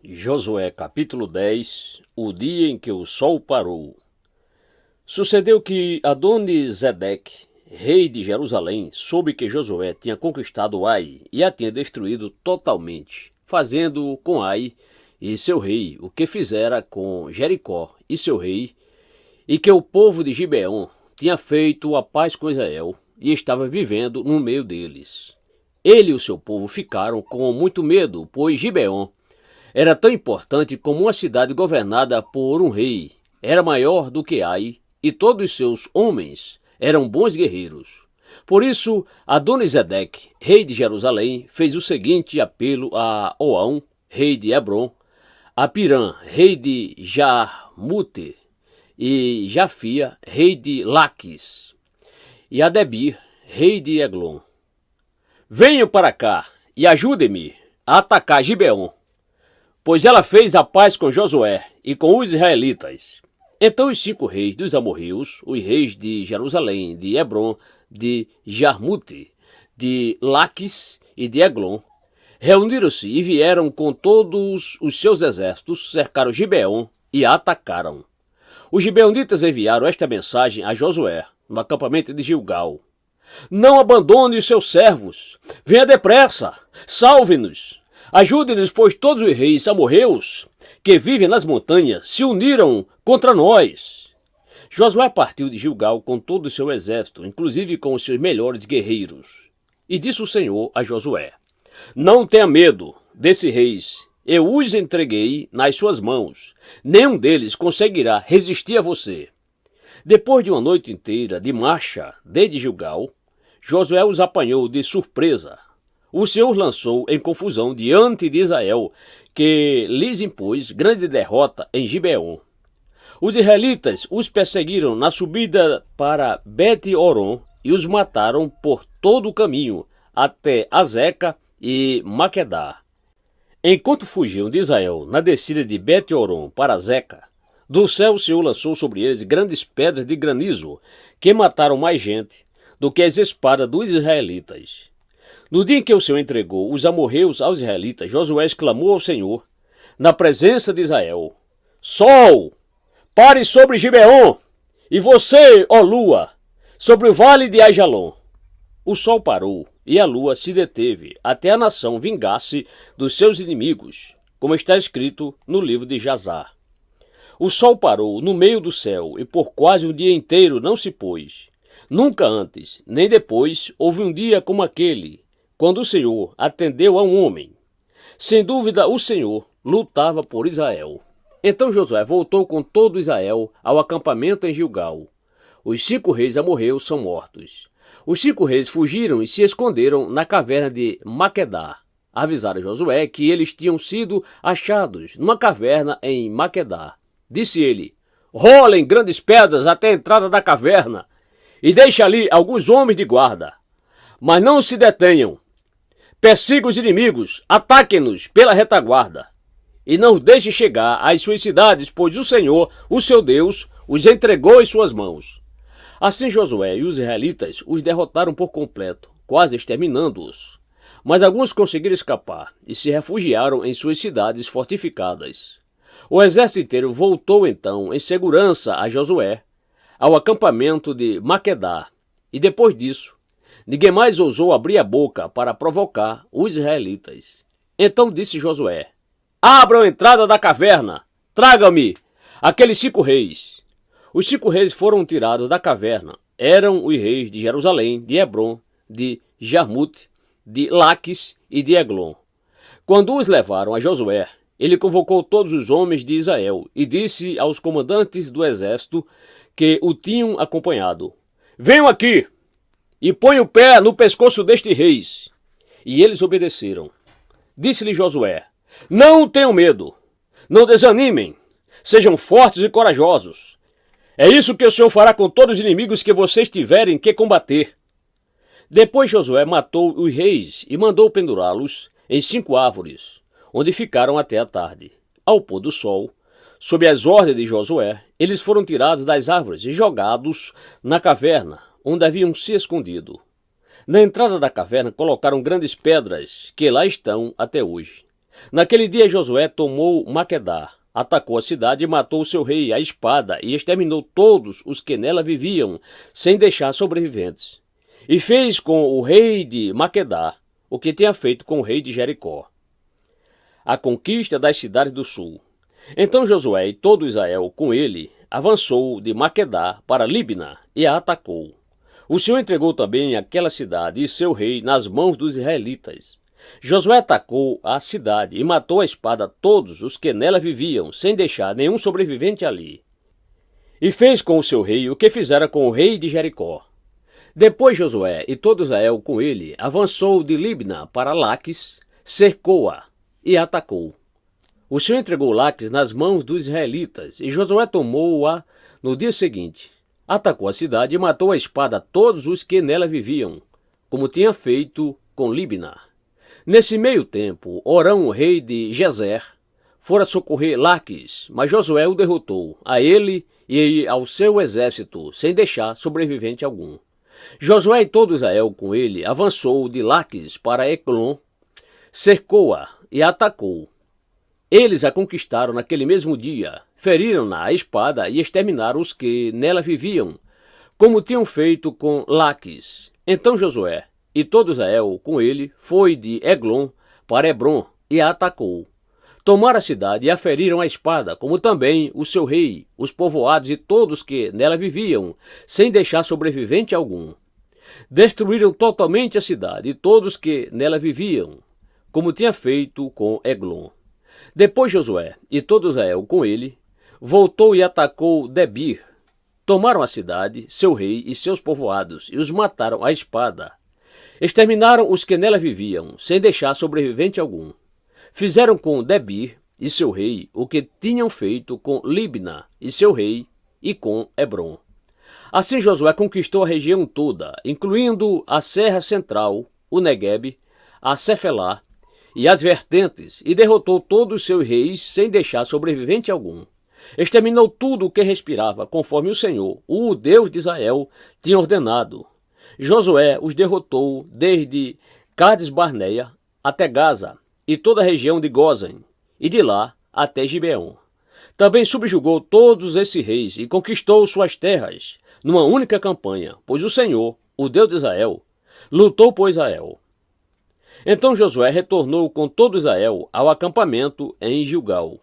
Josué capítulo 10, o dia em que o sol parou. Sucedeu que Adoni-Zedeque, rei de Jerusalém, soube que Josué tinha conquistado Ai e a tinha destruído totalmente, fazendo com Ai e seu rei o que fizera com Jericó e seu rei, e que o povo de Gibeon tinha feito a paz com Israel e estava vivendo no meio deles. Ele e o seu povo ficaram com muito medo, pois Gibeon era tão importante como uma cidade governada por um rei. Era maior do que Ai, e todos seus homens eram bons guerreiros. Por isso, Adoni-Zedeque, rei de Jerusalém, fez o seguinte apelo a Oão, rei de Hebron, a Pirã, rei de Jarmute, e Jafia, rei de Laquis, e a Debir, rei de Eglon. Venham para cá e ajudem-me a atacar Gibeon, pois ela fez a paz com Josué e com os israelitas. Então os 5 reis dos amorreus, os reis de Jerusalém, de Hebron, de Jarmute, de Laquis e de Eglon, reuniram-se e vieram com todos os seus exércitos, cercaram Gibeon e a atacaram. Os gibeonitas enviaram esta mensagem a Josué, no acampamento de Gilgal: não abandone os seus servos, venha depressa, salve-nos. Ajude-nos, pois todos os reis amorreus que vivem nas montanhas se uniram contra nós. Josué partiu de Gilgal com todo o seu exército, inclusive com os seus melhores guerreiros. E disse o Senhor a Josué: não tenha medo desses reis, eu os entreguei nas suas mãos. Nenhum deles conseguirá resistir a você. Depois de uma noite inteira de marcha desde Gilgal, Josué os apanhou de surpresa. O Senhor os lançou em confusão diante de Israel, que lhes impôs grande derrota em Gibeon. Os israelitas os perseguiram na subida para Bet-Horon e os mataram por todo o caminho, até Azeca e Maquedá. Enquanto fugiam de Israel na descida de Bet-Horon para Azeca, do céu o Senhor lançou sobre eles grandes pedras de granizo, que mataram mais gente do que as espadas dos israelitas. No dia em que o Senhor entregou os amorreus aos israelitas, Josué exclamou ao Senhor, na presença de Israel: Sol, pare sobre Gibeon, e você, ó lua, sobre o vale de Aijalon. O sol parou, e a lua se deteve, até a nação vingasse dos seus inimigos, como está escrito no livro de Jazar. O sol parou no meio do céu, e por quase um dia inteiro não se pôs. Nunca antes, nem depois, houve um dia como aquele, quando o Senhor atendeu a um homem. Sem dúvida, o Senhor lutava por Israel. Então Josué voltou com todo Israel ao acampamento em Gilgal. Os 5 reis amorreus são mortos. Os 5 reis fugiram e se esconderam na caverna de Maquedá. Avisaram Josué que eles tinham sido achados numa caverna em Maquedá. Disse ele: rolem grandes pedras até a entrada da caverna e deixe ali alguns homens de guarda. Mas não se detenham. Persigam os inimigos, ataquem-nos pela retaguarda, e não os deixe chegar às suas cidades, pois o Senhor, o seu Deus, os entregou em suas mãos. Assim Josué e os israelitas os derrotaram por completo, quase exterminando-os. Mas alguns conseguiram escapar e se refugiaram em suas cidades fortificadas. O exército inteiro voltou então em segurança a Josué, ao acampamento de Maquedá, e depois disso, ninguém mais ousou abrir a boca para provocar os israelitas. Então disse Josué: abram a entrada da caverna, tragam-me aqueles 5 reis. Os 5 reis foram tirados da caverna. Eram os reis de Jerusalém, de Hebron, de Jarmute, de Laquis e de Eglon. Quando os levaram a Josué, ele convocou todos os homens de Israel e disse aos comandantes do exército que o tinham acompanhado: venham aqui e põe o pé no pescoço destes reis. E eles obedeceram. Disse-lhe Josué: não tenham medo, não desanimem, sejam fortes e corajosos. É isso que o Senhor fará com todos os inimigos que vocês tiverem que combater. Depois Josué matou os reis e mandou pendurá-los em 5 árvores, onde ficaram até a tarde. Ao pôr do sol, sob as ordens de Josué, eles foram tirados das árvores e jogados na caverna, onde haviam se escondido. Na entrada da caverna colocaram grandes pedras, que lá estão até hoje. Naquele dia Josué tomou Maquedá, atacou a cidade e matou o seu rei à espada e exterminou todos os que nela viviam, sem deixar sobreviventes. E fez com o rei de Maquedá o que tinha feito com o rei de Jericó. A conquista das cidades do sul. Então Josué e todo Israel com ele avançou de Maquedá para Libna e a atacou. O Senhor entregou também aquela cidade e seu rei nas mãos dos israelitas. Josué atacou a cidade e matou à espada todos os que nela viviam, sem deixar nenhum sobrevivente ali. E fez com o seu rei o que fizera com o rei de Jericó. Depois Josué e todo Israel com ele avançou de Libna para Laques, cercou-a e atacou. O Senhor entregou Laques nas mãos dos israelitas, e Josué tomou-a no dia seguinte. Atacou a cidade e matou à espada todos os que nela viviam, como tinha feito com Libna. Nesse meio tempo, Orão, rei de Gezer, fora socorrer Laques, mas Josué o derrotou, a ele e ao seu exército, sem deixar sobrevivente algum. Josué e todo Israel com ele avançou de Laques para Eglon, cercou-a e a atacou. Eles a conquistaram naquele mesmo dia, feriram-na à espada e exterminaram os que nela viviam, como tinham feito com Laques. Então Josué e todo Israel com ele foi de Eglon para Hebron e a atacou. Tomaram a cidade e a feriram à espada, como também o seu rei, os povoados e todos que nela viviam, sem deixar sobrevivente algum. Destruíram totalmente a cidade e todos que nela viviam, como tinha feito com Eglon. Depois Josué e todo Israel com ele voltou e atacou Debir. Tomaram a cidade, seu rei e seus povoados e os mataram à espada. Exterminaram os que nela viviam, sem deixar sobrevivente algum. Fizeram com Debir e seu rei o que tinham feito com Libna e seu rei e com Hebron. Assim Josué conquistou a região toda, incluindo a Serra Central, o Neguebe, a Cefelá e as vertentes, e derrotou todos os seus reis sem deixar sobrevivente algum. Exterminou tudo o que respirava, conforme o Senhor, o Deus de Israel, tinha ordenado. Josué os derrotou desde Cades-Barneia até Gaza e toda a região de Gozem, e de lá até Gibeão. Também subjugou todos esses reis e conquistou suas terras numa única campanha, pois o Senhor, o Deus de Israel, lutou por Israel. Então Josué retornou com todo Israel ao acampamento em Gilgal.